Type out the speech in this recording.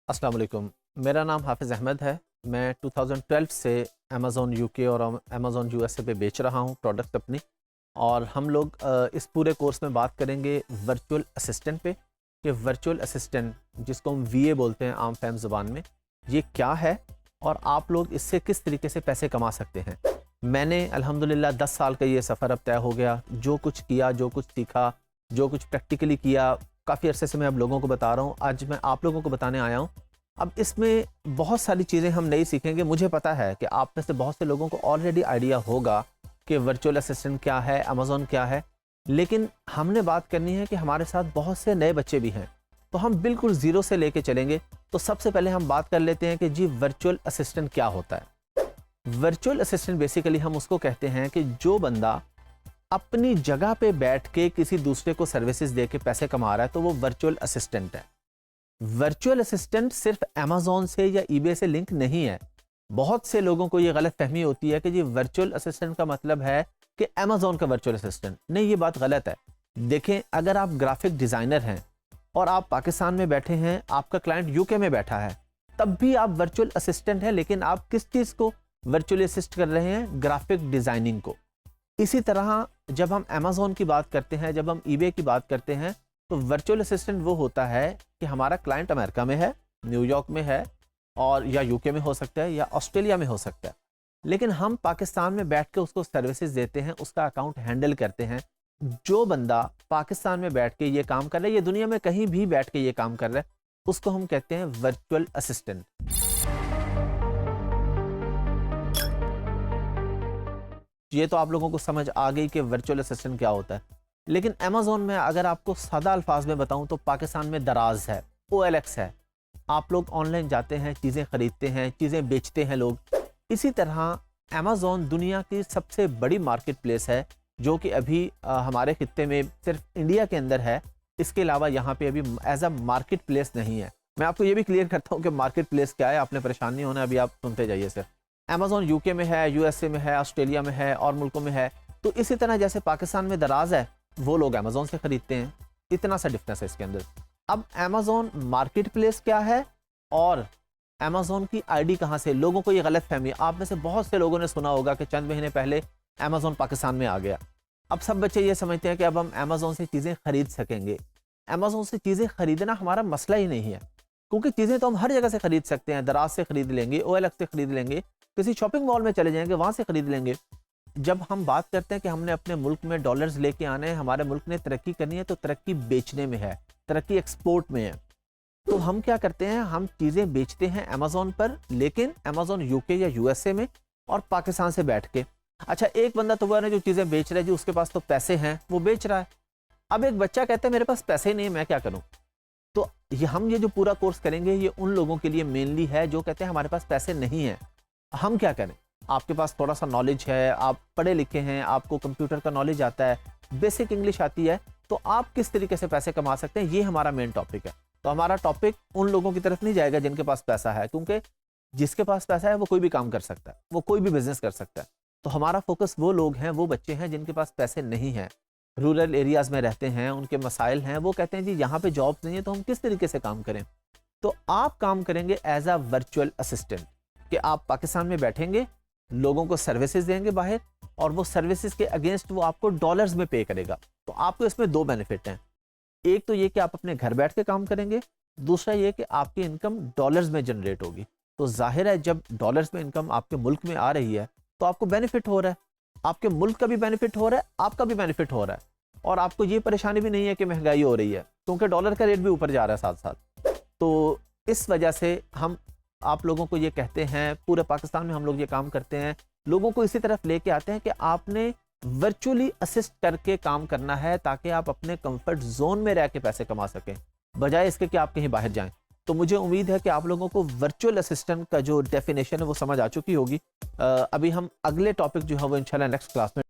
अस्सलाम वालेकुम। मेरा नाम हाफिज़ अहमद है। मैं 2012 से अमेज़ॉन यूके और अमेज़ॉन यूएसए पे बेच रहा हूँ प्रोडक्ट अपनी। और हम लोग इस पूरे कोर्स में बात करेंगे वर्चुअल असिस्टेंट पे कि वर्चुअल असिस्टेंट जिसको हम वीए बोलते हैं आम फहम ज़बान में, ये क्या है और आप लोग इससे किस तरीके से पैसे कमा सकते हैं। मैंने अल्हम्दुलिल्लाह 10 साल का ये सफ़र अब तय हो गया। जो कुछ किया, जो कुछ सीखा, जो कुछ प्रैक्टिकली किया, काफ़ी अरसे से मैं अब लोगों को बता रहा हूँ। आज मैं आप लोगों को बताने आया हूँ। अब इसमें बहुत सारी चीज़ें हम नई सीखेंगे। मुझे पता है कि आप में से बहुत से लोगों को ऑलरेडी आइडिया होगा कि वर्चुअल असिस्टेंट क्या है, अमेज़ॉन क्या है, लेकिन हमने बात करनी है कि हमारे साथ बहुत से नए बच्चे भी हैं, तो हम बिल्कुल ज़ीरो से लेके चलेंगे। तो सबसे पहले हम बात कर लेते हैं कि जी वर्चुअल असिस्टेंट क्या होता है। वर्चुअल असिस्टेंट बेसिकली हम उसको कहते हैं कि जो बंदा अपनी जगह पे बैठ के किसी दूसरे को सर्विसेज दे के पैसे कमा रहा है, तो वो वर्चुअल असिस्टेंट है। वर्चुअल असिस्टेंट सिर्फ अमेज़ॉन से या ईबे से लिंक नहीं है। बहुत से लोगों को ये गलत फहमी होती है कि जी वर्चुअल असिस्टेंट का मतलब है कि अमेज़ॉन का वर्चुअल असिस्टेंट। नहीं, ये बात गलत है। देखें, अगर आप ग्राफिक डिज़ाइनर हैं और आप पाकिस्तान में बैठे हैं, आपका क्लाइंट यूके में बैठा है, तब भी आप वर्चुअल असिस्टेंट हैं, लेकिन आप किस चीज़ को वर्चुअली असिस्ट कर रहे हैं? ग्राफिक डिज़ाइनिंग को। इसी तरह जब हम अमेज़ॉन की बात करते हैं, जब हम ईबे की बात करते हैं, तो वर्चुअल असिस्टेंट वो होता है कि हमारा क्लाइंट अमेरिका में है, न्यूयॉर्क में है, और या यूके में हो सकता है या ऑस्ट्रेलिया में हो सकता है, लेकिन हम पाकिस्तान में बैठ के उसको सर्विसेज देते हैं, उसका अकाउंट हैंडल करते हैं। जो बंदा पाकिस्तान में बैठ के ये काम कर रहा है, ये दुनिया में कहीं भी बैठ के ये काम कर रहा है, उसको हम कहते हैं वर्चुअल असिस्टेंट। ये तो आप लोगों को समझ आ गई कि वर्चुअल असिस्टेंट क्या होता है। लेकिन अमेज़ॉन में अगर आपको सादा अल्फाज में बताऊं तो पाकिस्तान में दराज है, OLX है। आप लोग ऑनलाइन जाते हैं, चीज़ें खरीदते हैं, चीज़ें बेचते हैं लोग। इसी तरह अमेज़ॉन दुनिया की सबसे बड़ी मार्केट प्लेस है, जो कि अभी हमारे खित्ते में सिर्फ इंडिया के अंदर है। इसके अलावा यहाँ पे अभी एज अ मार्केट प्लेस नहीं है। मैं आपको ये भी क्लियर करता हूँ कि मार्केट प्लेस क्या है, आपने परेशान नहीं होना, अभी आप सुनते जाइए सिर्फ। अमेज़ॉन यूके में है, यूएसए में है, ऑस्ट्रेलिया में है और मुल्कों में है। तो इसी तरह जैसे पाकिस्तान में दराज है, वो लोग अमेज़ॉन से खरीदते हैं। इतना सा डिफरेंस है इसके अंदर। अब अमेज़ॉन मार्केट प्लेस क्या है और अमेज़ॉन की आईडी कहाँ से? लोगों को ये गलत फहमी, आप में से बहुत से लोगों ने सुना होगा कि चंद महीने पहले अमेज़ॉन पाकिस्तान में आ गया। अब सब बच्चे ये समझते हैं कि अब हम अमेज़ॉन से चीज़ें खरीद सकेंगे। अमेज़ॉन से चीज़ें खरीदना हमारा मसला ही नहीं है, क्योंकि चीज़ें तो हम हर जगह से खरीद सकते हैं। दराज से खरीद लेंगे, OLX से खरीद लेंगे, किसी शॉपिंग मॉल में चले जाएंगे, वहाँ से खरीद लेंगे। जब हम बात करते हैं कि हमने अपने मुल्क में डॉलर्स लेके आने हैं, हमारे मुल्क ने तरक्की करनी है, तो तरक्की बेचने में है, तरक्की एक्सपोर्ट में है। तो हम क्या करते हैं? हम चीज़ें बेचते हैं अमेज़ॉन पर, लेकिन अमेज़ॉन यूके या यूएसए में और पाकिस्तान से बैठ के। अच्छा, एक बंदा तो वो है जो चीज़ें बेच रहा है, जी उसके पास तो पैसे हैं, वो बेच रहा है। अब एक बच्चा कहता है मेरे पास पैसे ही नहीं है, मैं क्या करूँ? तो ये जो पूरा कोर्स करेंगे, ये उन लोगों के लिए मेनली है जो कहते हैं हमारे पास पैसे नहीं हैं, हम क्या करें? आपके पास थोड़ा सा नॉलेज है, आप पढ़े लिखे हैं, आपको कंप्यूटर का नॉलेज आता है, बेसिक इंग्लिश आती है, तो आप किस तरीके से पैसे कमा सकते हैं, ये हमारा मेन टॉपिक है। तो हमारा टॉपिक उन लोगों की तरफ नहीं जाएगा जिनके पास पैसा है, क्योंकि जिसके पास पैसा है वो कोई भी काम कर सकता है, वो कोई भी बिजनेस कर सकता है। तो हमारा फोकस वो लोग हैं, वो बच्चे हैं जिनके पास पैसे नहीं हैं, रूरल एरियाज में रहते हैं, उनके मसाइल हैं, वो कहते हैं जी यहाँ पे जॉब नहीं है, तो हम किस तरीके से काम करें? तो आप काम करेंगे एज अ वर्चुअल असिस्टेंट, कि आप पाकिस्तान में बैठेंगे, लोगों को सर्विसेज देंगे बाहर, और वो सर्विसेज के अगेंस्ट वो आपको डॉलर्स में पे करेगा। तो आपको इसमें दो बेनिफिट हैं। एक तो ये कि आप अपने घर बैठ के काम करेंगे, दूसरा ये कि आपकी इनकम डॉलर्स में जनरेट होगी। तो जाहिर है जब डॉलर्स में इनकम आपके मुल्क में आ रही है, तो आपको बेनिफिट हो रहा है, आपके मुल्क का भी बेनिफिट हो रहा है, आपका भी बेनिफिट हो रहा है, और आपको ये परेशानी भी नहीं है कि महंगाई हो रही है, क्योंकि डॉलर का रेट भी ऊपर जा रहा है साथ साथ। तो इस वजह से हम आप लोगों को ये कहते हैं, पूरे पाकिस्तान में हम लोग ये काम करते हैं, लोगों को इसी तरफ लेके आते हैं कि आपने वर्चुअली असिस्ट करके काम करना है, ताकि आप अपने कंफर्ट जोन में रह के पैसे कमा सकें, बजाय इसके कि आप कहीं बाहर जाएं। तो मुझे उम्मीद है कि आप लोगों को वर्चुअल असिस्टेंट का जो डेफिनेशन है वो समझ आ चुकी होगी। अभी हम अगले टॉपिक जो है वो इंशाल्लाह नेक्स्ट क्लास में